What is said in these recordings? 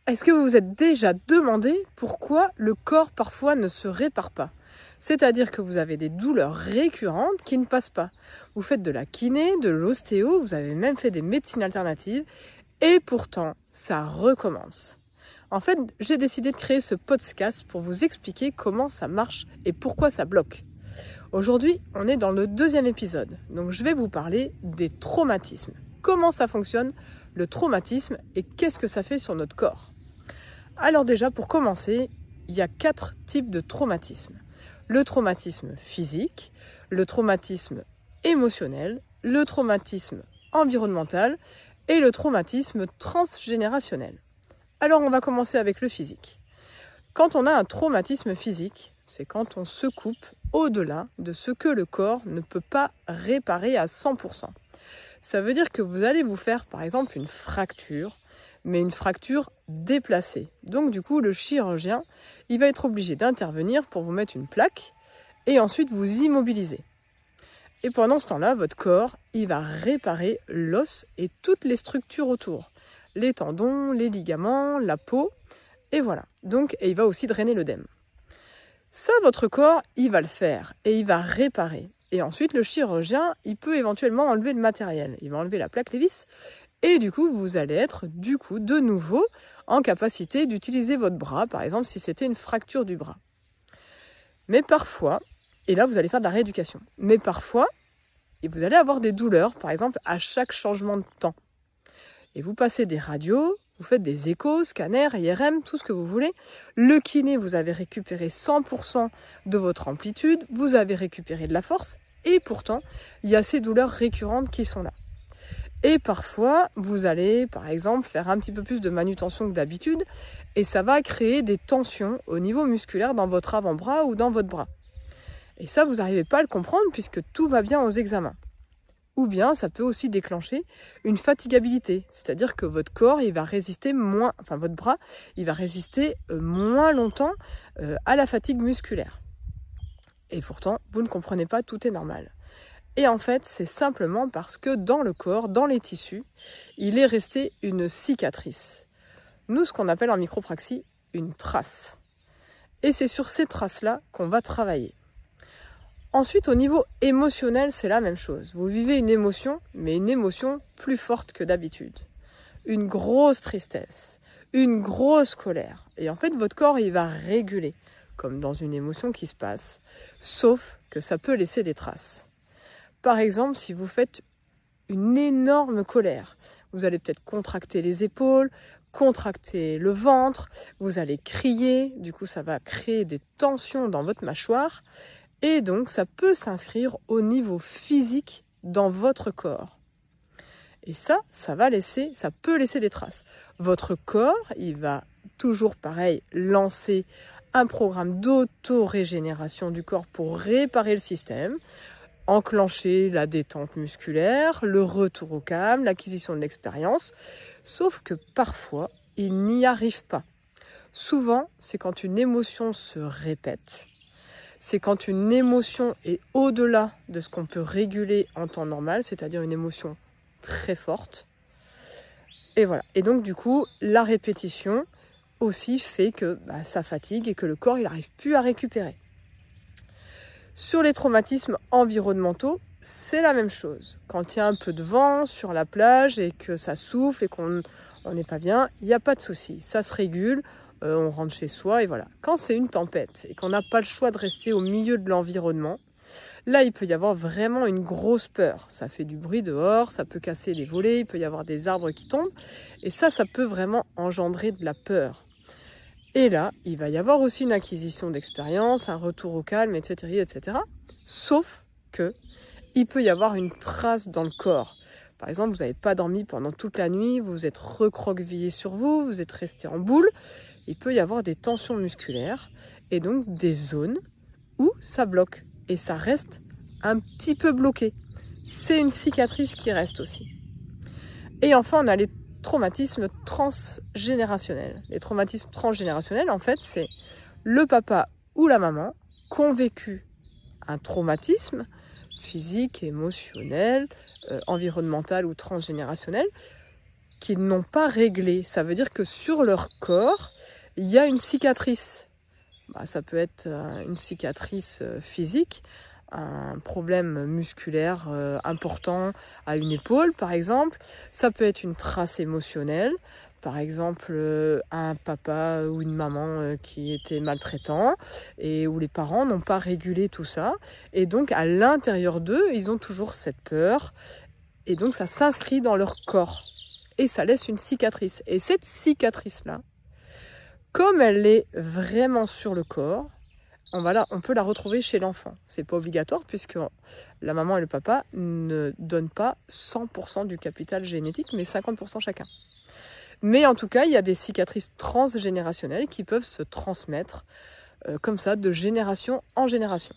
Est-ce que vous vous êtes déjà demandé pourquoi le corps parfois ne se répare pas? C'est-à-dire que vous avez des douleurs récurrentes qui ne passent pas. Vous faites de la kiné, de l'ostéo, vous avez même fait des médecines alternatives et pourtant ça recommence. En fait, j'ai décidé de créer ce podcast pour vous expliquer comment ça marche et pourquoi ça bloque. Aujourd'hui, on est dans le 2e épisode, donc je vais vous parler des traumatismes. Comment ça fonctionne, le traumatisme, et qu'est-ce que ça fait sur notre corps? Alors déjà, pour commencer, il y a 4 types de traumatismes. Le traumatisme physique, le traumatisme émotionnel, le traumatisme environnemental et le traumatisme transgénérationnel. Alors on va commencer avec le physique. Quand on a un traumatisme physique, c'est quand on se coupe au-delà de ce que le corps ne peut pas réparer à 100%. Ça veut dire que vous allez vous faire par exemple une fracture, mais une fracture déplacée. Donc du coup, le chirurgien, il va être obligé d'intervenir pour vous mettre une plaque et ensuite vous immobiliser. Et pendant ce temps-là, votre corps, il va réparer l'os et toutes les structures autour. Les tendons, les ligaments, la peau, et voilà. Donc, et il va aussi drainer l'œdème. Ça, votre corps, il va le faire et il va réparer. Et ensuite, le chirurgien, il peut éventuellement enlever le matériel. Il va enlever la plaque, les vis. Et du coup, vous allez être de nouveau en capacité d'utiliser votre bras, par exemple, si c'était une fracture du bras. Mais parfois, et là, vous allez faire de la rééducation. Mais parfois, et vous allez avoir des douleurs, par exemple, à chaque changement de temps. Et vous passez des radios, vous faites des échos, scanners, IRM, tout ce que vous voulez. Le kiné, vous avez récupéré 100% de votre amplitude, vous avez récupéré de la force, et pourtant, il y a ces douleurs récurrentes qui sont là. Et parfois, vous allez, par exemple, faire un petit peu plus de manutention que d'habitude, et ça va créer des tensions au niveau musculaire dans votre avant-bras ou dans votre bras. Et ça, vous n'arrivez pas à le comprendre puisque tout va bien aux examens. Ou bien, ça peut aussi déclencher une fatigabilité, c'est-à-dire que votre corps, il va résister moins, enfin votre bras, il va résister moins longtemps à la fatigue musculaire. Et pourtant, vous ne comprenez pas, tout est normal. Et en fait, c'est simplement parce que dans le corps, dans les tissus, il est resté une cicatrice. Nous, ce qu'on appelle en micropraxie, une trace. Et c'est sur ces traces-là qu'on va travailler. Ensuite, au niveau émotionnel, c'est la même chose. Vous vivez une émotion, mais une émotion plus forte que d'habitude. Une grosse tristesse, une grosse colère. Et en fait, votre corps, il va réguler, comme dans une émotion qui se passe. Sauf que ça peut laisser des traces. Par exemple, si vous faites une énorme colère, vous allez peut-être contracter les épaules, contracter le ventre, vous allez crier, du coup ça va créer des tensions dans votre mâchoire. Et donc, ça peut s'inscrire au niveau physique dans votre corps. Et ça peut laisser des traces. Votre corps, il va toujours pareil lancer un programme d'auto-régénération du corps pour réparer le système, enclencher la détente musculaire, le retour au calme, l'acquisition de l'expérience. Sauf que parfois, il n'y arrive pas. Souvent, c'est quand une émotion se répète. C'est quand une émotion est au-delà de ce qu'on peut réguler en temps normal, c'est-à-dire une émotion très forte. Et voilà. Et donc, du coup, la répétition aussi fait que ça fatigue et que le corps, il n'arrive plus à récupérer. Sur les traumatismes environnementaux, c'est la même chose. Quand il y a un peu de vent sur la plage et que ça souffle et qu'on n'est pas bien, il n'y a pas de souci. Ça se régule. On rentre chez soi et voilà. Quand c'est une tempête et qu'on n'a pas le choix de rester au milieu de l'environnement, là, il peut y avoir vraiment une grosse peur. Ça fait du bruit dehors, ça peut casser les volets, il peut y avoir des arbres qui tombent. Et ça peut vraiment engendrer de la peur. Et là, il va y avoir aussi une acquisition d'expérience, un retour au calme, etc., etc. Sauf que il peut y avoir une trace dans le corps. Par exemple, vous n'avez pas dormi pendant toute la nuit, vous vous êtes recroquevillé sur vous, vous êtes resté en boule. Il peut y avoir des tensions musculaires et donc des zones où ça bloque et ça reste un petit peu bloqué. C'est une cicatrice qui reste aussi. Et enfin, on a les traumatismes transgénérationnels. Les traumatismes transgénérationnels, en fait, c'est le papa ou la maman qui ont vécu un traumatisme physique, émotionnel, environnemental ou transgénérationnel qu'ils n'ont pas réglé. Ça veut dire que sur leur corps, il y a une cicatrice. Ça peut être une cicatrice physique, un problème musculaire important à une épaule par exemple. Ça peut être une trace émotionnelle, par exemple un papa ou une maman qui était maltraitant et où les parents n'ont pas régulé tout ça. Et donc à l'intérieur d'eux, ils ont toujours cette peur et donc ça s'inscrit dans leur corps et ça laisse une cicatrice. Et cette cicatrice-là, comme elle est vraiment sur le corps, on peut la retrouver chez l'enfant. C'est pas obligatoire puisque la maman et le papa ne donnent pas 100% du capital génétique, mais 50% chacun. Mais en tout cas, il y a des cicatrices transgénérationnelles qui peuvent se transmettre comme ça de génération en génération.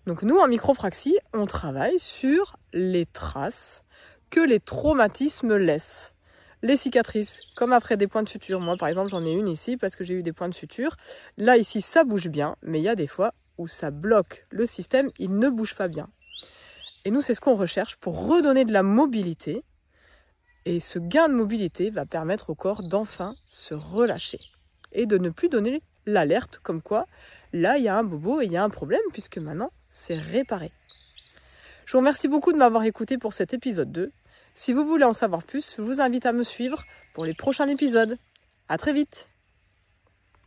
Donc nous, en micropraxie, on travaille sur les traces que les traumatismes laissent. Les cicatrices, comme après des points de suture. Moi, par exemple, j'en ai une ici parce que j'ai eu des points de suture. Là, ici, ça bouge bien, mais il y a des fois où ça bloque le système, il ne bouge pas bien. Et nous, c'est ce qu'on recherche pour redonner de la mobilité. Et ce gain de mobilité va permettre au corps d'enfin se relâcher et de ne plus donner l'alerte comme quoi, là, il y a un bobo et il y a un problème puisque maintenant, c'est réparé. Je vous remercie beaucoup de m'avoir écouté pour cet épisode 2. Si vous voulez en savoir plus, je vous invite à me suivre pour les prochains épisodes. À très vite!